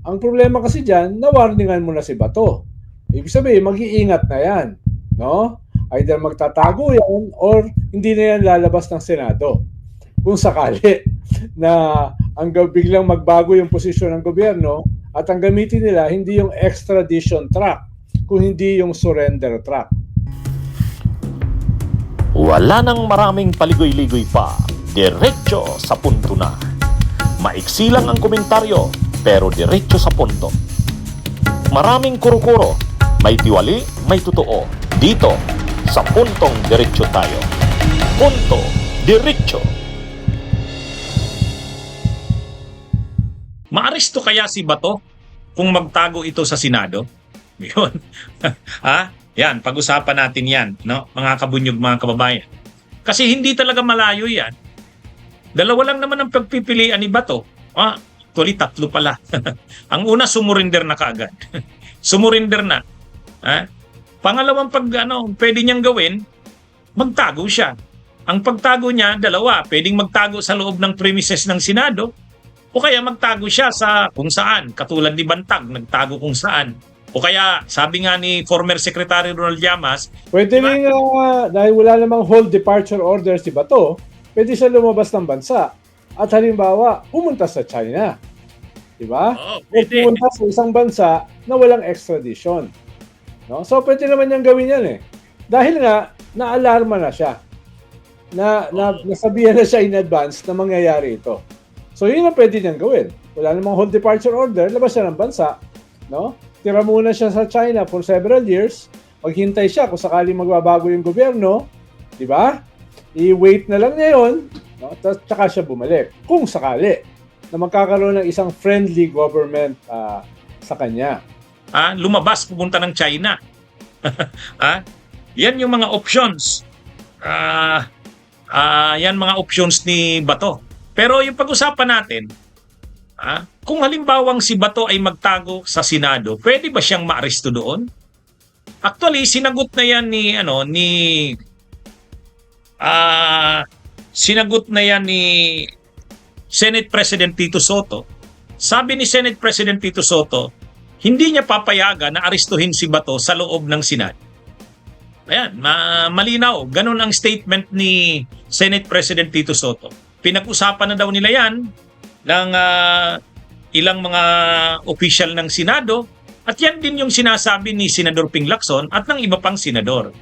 Ang problema kasi diyan, na-warningan mo na si Bato. Ibig sabihin, mag-iingat na yan. No? Either magtatago yan or hindi na yan lalabas ng Senado. Kung sakali na biglang magbago yung posisyon ng gobyerno at ang gamitin nila hindi yung extradition track, kung hindi yung surrender track. Wala nang maraming paligoy-ligoy pa. Diretso sa punto na. Maiksi lang ang komentaryo, pero diretso sa punto. Maraming kuro-kuro, may tiwali, may totoo. Dito, sa Puntong Diretso tayo. Punto Diretso. Maaresto kaya si Bato kung magtago ito sa Senado? Yun. Ha? Yan, pag-usapan natin yan, no? Mga kabunyog, mga kababayan. Kasi hindi talaga malayo yan. Dalawa lang naman ang pagpipilian ni Bato. Actually, tatlo pala. Ang una, sumurinder na kaagad. Sumurinder na. Pangalawang pwede niyang gawin, magtago siya. Ang pagtago niya, dalawa. Pwedeng magtago sa loob ng premises ng Senado o kaya magtago siya sa kung saan. Katulad ni Bantag, nagtago kung saan. O kaya, sabi nga ni former Secretary Ronald Llamas, pwede rin, dahil wala namang hold departure order si Bato, pwede siya lumabas ng bansa. At halimbawa, pumunta sa China. Diba? O pumunta sa isang bansa na walang extradition. No? So, pwede naman niyang gawin yan eh. Dahil nga, na-alarma na siya. Nasabihan na siya in advance na mangyayari ito. So, yun ang pwede niyang gawin. Wala namang hold departure order, labas siya ng bansa. No? Tira muna siya sa China for several years. Maghintay siya kung sakaling magbabago yung gobyerno. Diba? I-wait na lang niya yun. No? Tsaka siya bumalik. Kung sakali na magkakaroon ng isang friendly government sa kanya. Lumabas, pupunta ng China. Yan yung mga options. Yan mga options ni Bato. Pero yung pag-usapan natin, kung halimbawang si Bato ay magtago sa Senado, pwede ba siyang maaresto doon? Actually, sinagot na yan ni Senate President Tito Soto. Sabi ni Senate President Tito Soto, hindi niya papayagan na arestuhin si Bato sa loob ng Senado. Ayan, malinaw. Ganun ang statement ni Senate President Tito Soto. Pinag-usapan na daw nila yan ng ilang mga official ng Senado at yan din yung sinasabi ni Senador Ping Lacson at ng iba pang senador.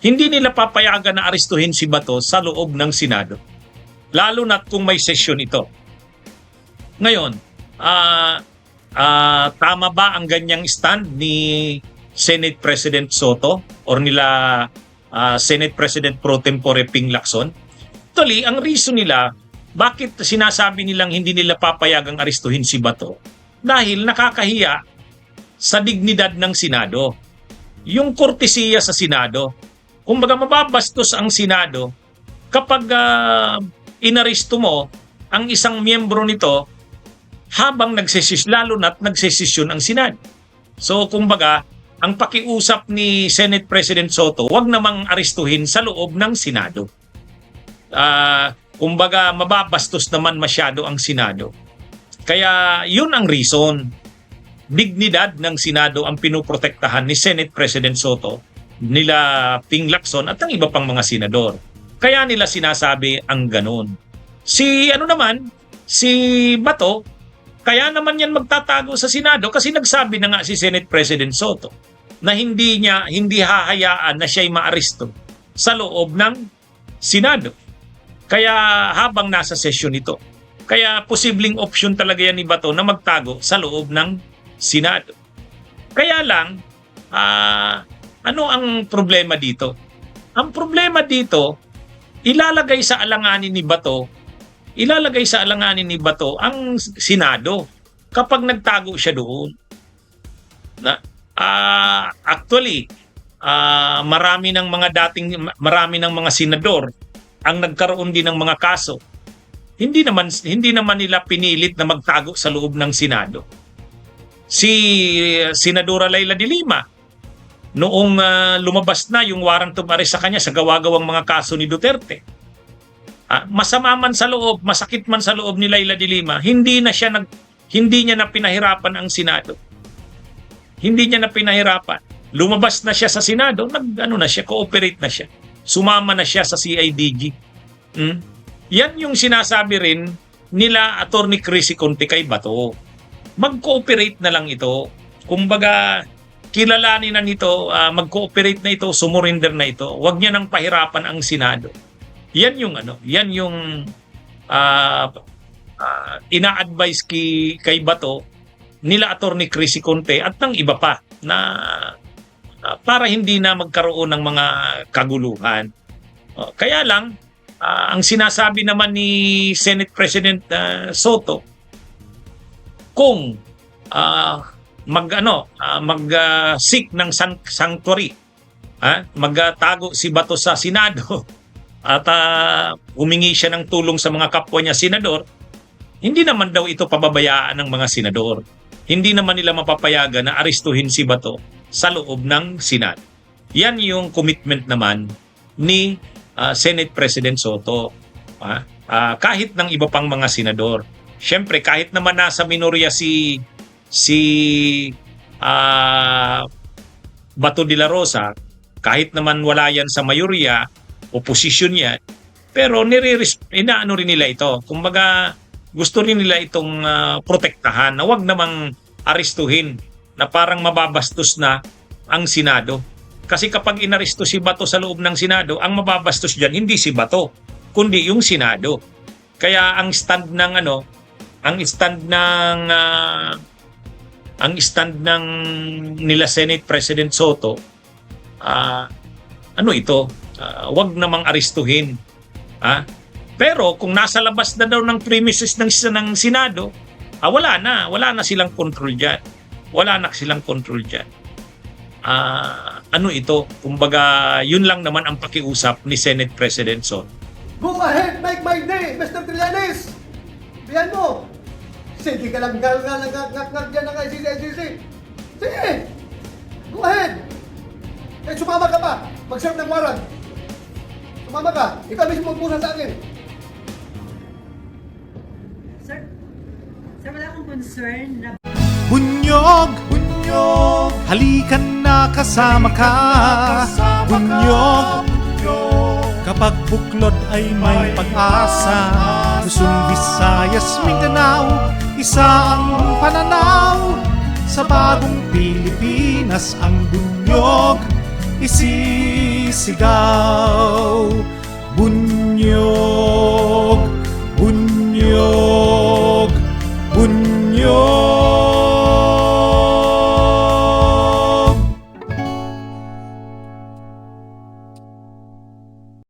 Hindi nila papayagan na arestuhin si Bato sa loob ng Senado. Lalo na kung may sesyon ito. Ngayon, tama ba ang ganyang stand ni Senate President Soto or nila Senate President Pro Tempore Ping Lacson? Actually, ang reason nila bakit sinasabi nilang hindi nila papayagang arestuhin si Bato? Dahil nakakahiya sa dignidad ng Senado. Yung kortesiya sa Senado. Kumbaga mababastos ang Senado kapag inaresto mo ang isang miyembro nito habang lalo na't nagsesesyon ang Senado. So kumbaga, ang pakiusap ni Senate President Soto, wag namang arestuhin sa loob ng Senado. Kumbaga, mababastos naman masyado ang Senado. Kaya yun ang reason. Dignidad ng Senado ang pinoprotektahan ni Senate President Soto, nila Ping Lacson at ang iba pang mga senador. Kaya nila sinasabi ang ganun. Si Bato, kaya naman yan magtatago sa Senado kasi nagsabi na nga si Senate President Soto na hindi hahayaan na siya'y maaresto sa loob ng Senado. Kaya habang nasa sesyon ito. Kaya posibleng option talaga yan ni Bato na magtago sa loob ng Senado. Kaya lang, ano ang problema dito? Ang problema dito, ilalagay sa alanganin ni Bato ang Senado kapag nagtago siya doon. Actually, marami ng mga senador ang nagkaroon din ng mga kaso. Hindi naman nila pinilit na magtago sa loob ng Senado. Si Senadora Leila de Lima, noong lumabas na yung warrant of arrest sa kanya sa gawa-gawang mga kaso ni Duterte, masama man sa loob, masakit man sa loob ni Leila de Lima, hindi na siya Hindi niya na pinahirapan ang Senado. Hindi niya na pinahirapan. Lumabas na siya sa Senado, cooperate na siya. Sumama na siya sa CIDG. Yan yung sinasabi rin nila Attorney Chrissy Conte kay Bato. Mag-cooperate na lang ito. Kumbaga, kilalanin na nito, mag-cooperate na ito, sumurinder na ito. Huwag niya nang pahirapan ang Senado. Yan yung ina-advise kay Bato nila Attorney Chrissy Conte at ng iba pa na para hindi na magkaroon ng mga kaguluhan. Kaya lang ang sinasabi naman ni Senate President Soto, kung mag-seek ng sanctuary, magtago si Bato sa Senado at humingi siya ng tulong sa mga kapwa niya senador, hindi naman daw ito pababayaan ng mga senador. Hindi naman nila mapapayagan na arestuhin si Bato sa loob ng Senado. Yan yung commitment naman ni Senate President Soto. Kahit ng iba pang mga senador. Siyempre, kahit naman nasa minorya si Bato de la Rosa, kahit naman wala yan sa mayorya, oposisyon yan, pero inaano rin nila ito. Kumbaga, gusto rin nila itong protektahan na wag namang arestuhin na parang mababastos na ang Senado. Kasi kapag inaresto si Bato sa loob ng Senado, ang mababastos diyan hindi si Bato, kundi yung Senado. Kaya ang stand ng nila Senate President Soto, wag namang arestuhin. Pero kung nasa labas na daw ng premises ng Senado, wala na silang control diyan. Wala na silang control diyan. Kumbaga, yun lang naman ang pakiusap ni Senate President Soto. Go ahead, make my day, Mr. Trillanes! Bihan mo! Sige ka lang, ngak dyan ng ICC. Sige! Go ahead! Sumama ka pa! Mag-serve ng warrant! Sumama ka! Ikaw mismo magpusa sa akin! Sir, wala akong concern na Bunyog, halikan na kasama ka. Bunyog, kapag buklod ay may pag-asa. Luzon, Visayas, Mindanao, isa ang pananaw. Sa bagong Pilipinas ang bunyog isisigaw. Bunyog, bunyog, bunyog.